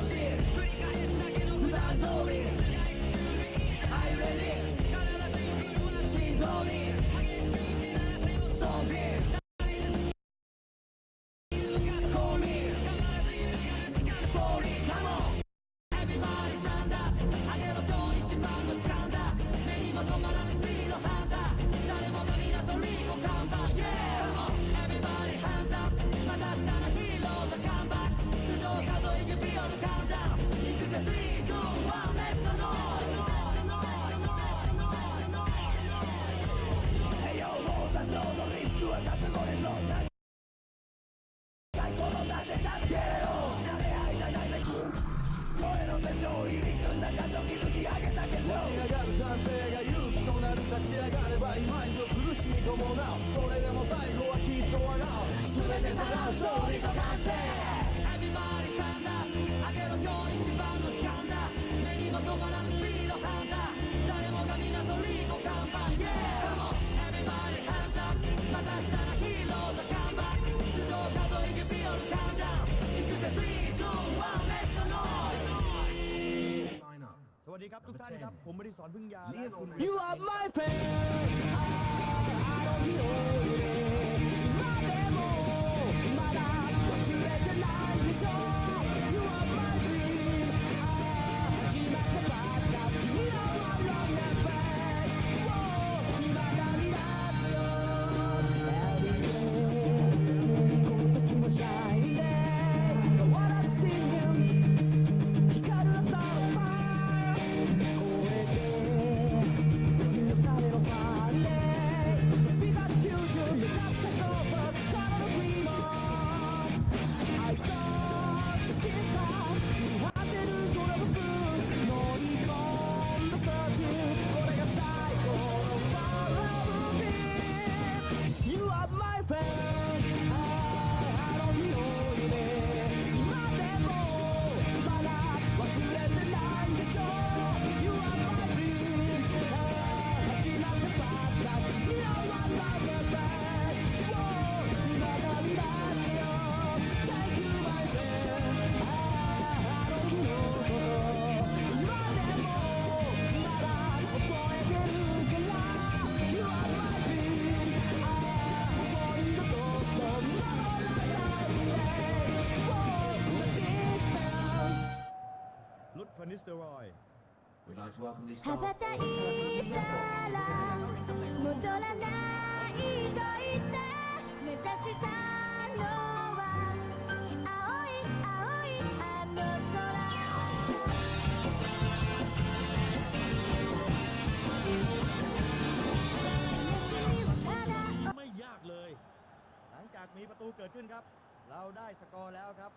し繰り返すだけの普段通り Are you ready? 振動に激しく打ち鳴らせよストーンピンCall me ストーリー Come on Everybody stand up 上げろ今日一番の時間だ目にも止まらぬスピードハンター誰もが港リコ看板 Yeah Come on Everybody hands up また明日のヒーローズカムバック頭上数え指折るカウンダウン行くぜ3、2、1 Let's go Hey yo もう多少のリスクは覚悟でしょ最高の出せたってよ慣れ合いじゃないぜ声の世相入り組んだ感情築き上げたけど起き上がる男性が勇気となる立ち上がれば今以上苦しみ伴うそれでも最後はきっと笑う全てさらう勝利と完成 Everybody stand up 上げろ今日一番の時間だ目にも止まらぬスピードハンター誰もが港リコ看板 Yeah Come on Everybody hands up また明日のヒーローズカムバック頭上数え指折るカウンダウン行くぜ3、2、1 Let's goสวัสดีครับทุกท่านครับผมบริสรพึ่งยาและคุณ You are my friend I don't know you 今でもまだ忘れてないでしょ You are my dream 始まったばっか君らは Long and fast 未だにラジオ Every day この先もシャイネ変わらず Singing 光る朝のファ羽ばたいたら戻らないと言って目指したのは青い青いあの空ไม่ยากเลยหลังจากมีประตูเกิดขึ้นครับเราได้สกอร์แล้วครับ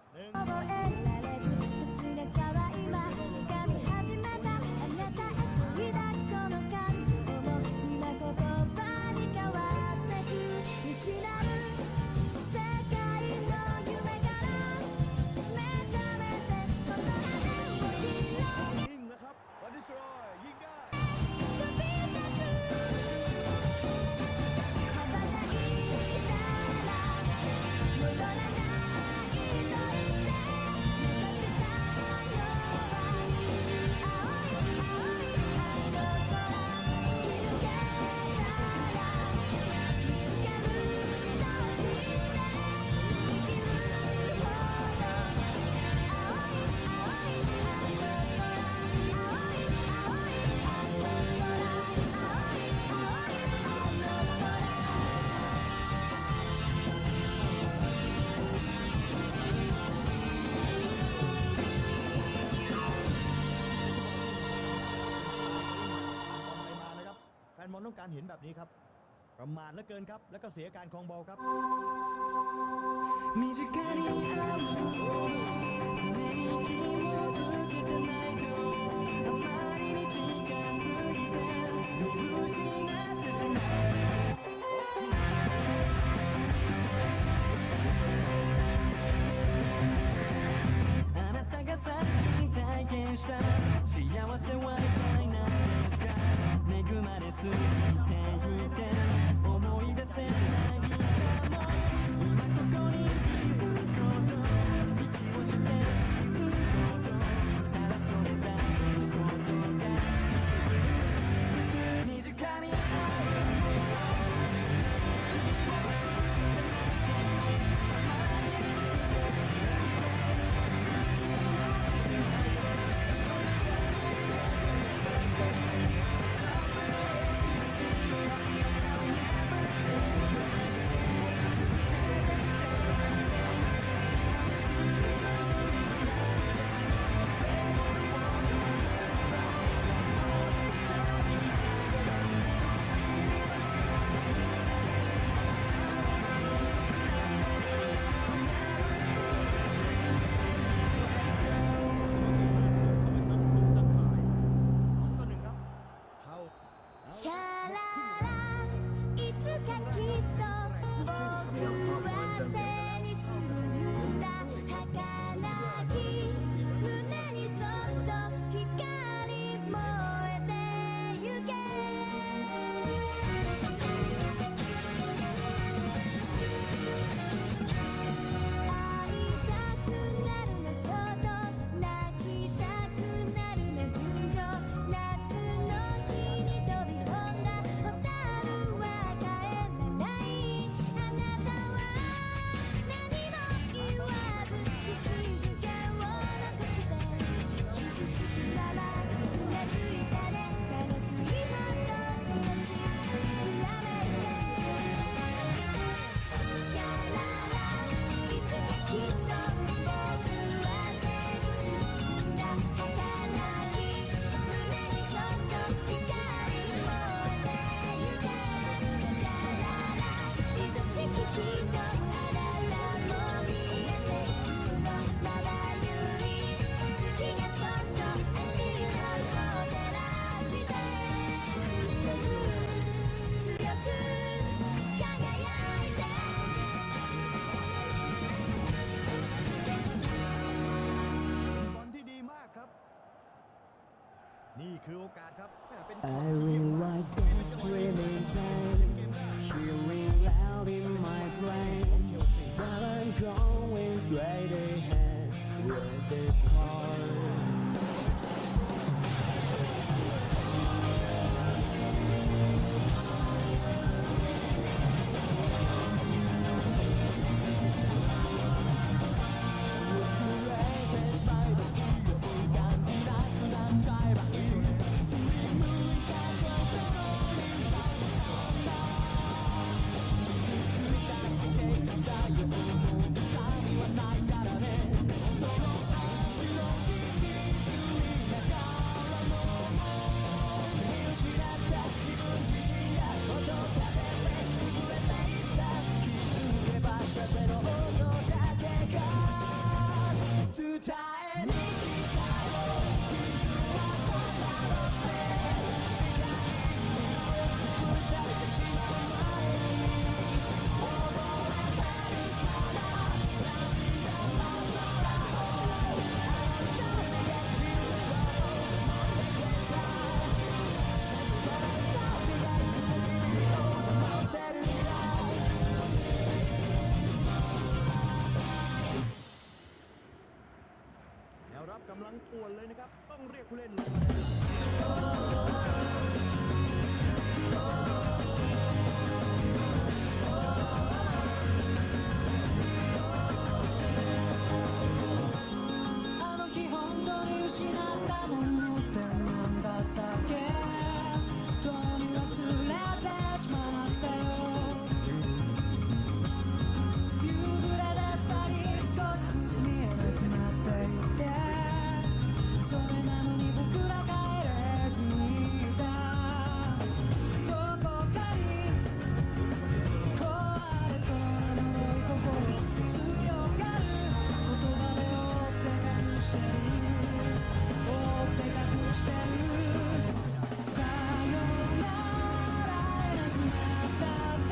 มองต้องการเห็นแบบนี้ครับประมาทเหลือเกินครับแล้วก็เสียการครองบอลครับ นี่คือโอกาสครับเป็น I realize that screaming time cheering loud in my brain that I'm going straight ahead with this carแนวรับกำลังป่วนเลยนะครับต้องเรียกผู้เล่นลงมาเลย あの日本当に失ったものって何だったっけとに忘れてしまったよ夕暮れで二人少しずつ見えなくなっていてそれなのに僕ら帰れずにいたどこかに壊れそうな脆い心強がる言葉で覆って隠してる覆って隠してるさよなら会えなくなったって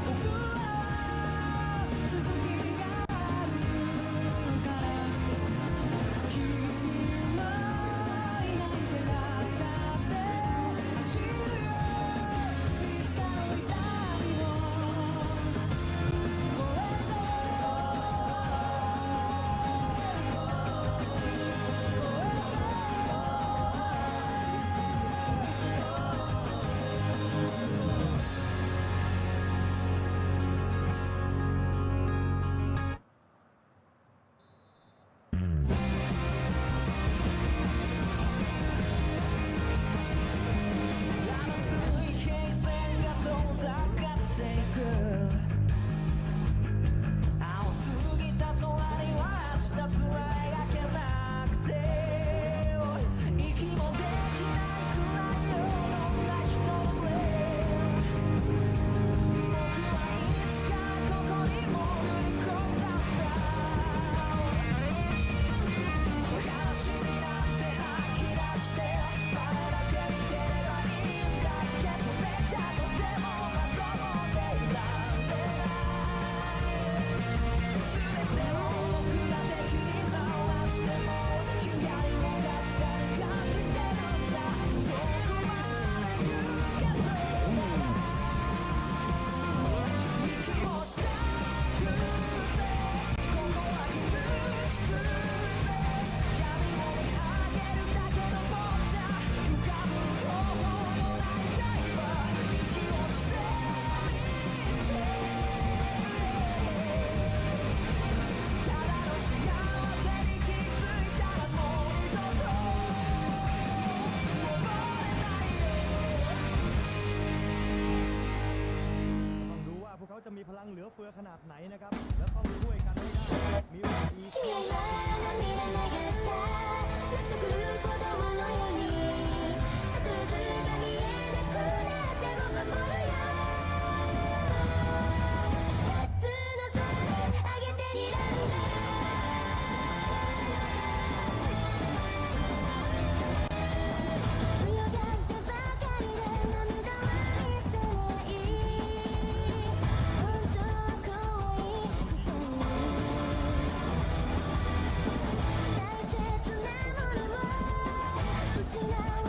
僕は続きがあるから君のいない世界だって走るよいつかの痛みもこれあの水平線が遠ざかっていく青すぎた空には明日すら描けなくて息もできないくらいよどんな人の上僕はいつかここに潜り込んだんだ話になんて吐き出して前だけ見てればいいんだけどめちゃとてもまともでいられない全てを僕が敵に回しても光をかすかに感じてるんだそこまで行けそうなら息をしたくてここは苦しくて闇を見上げるだけの僕じゃ浮かぶ方法もないんだ今息をしてみてただの幸せに気づいたらもう二度と戻れないよ ต้องดูว่าพวกเขาจะมีพลังเหลือเฟือขนาดไหนนะครับ และต้องช่วยกันให้ได้มีเวลาอีก 君は今涙流した泣く子供のようにたとえそれが見えなくなっても守るよ夏の空で上げて睨んだ強がってばかりで涙は見せない本当は怖いくせに大切なものを失う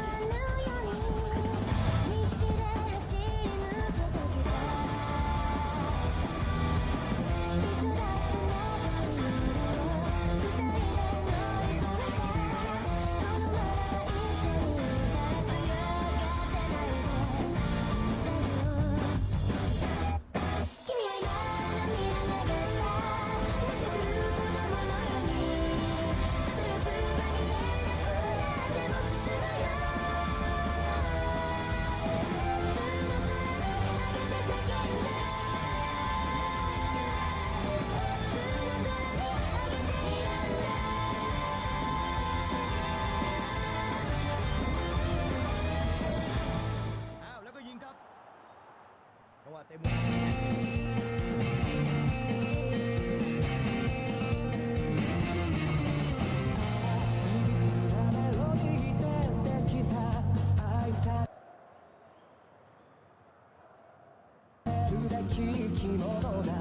べき生き物だ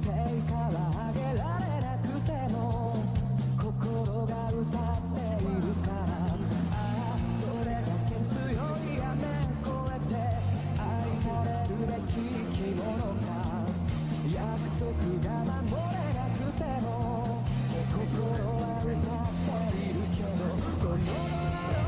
成果は上げられなくても心が歌っているからああどれだけ強い雨越えて愛されるべき生き物か約束が守れなくても心は歌っているけどこの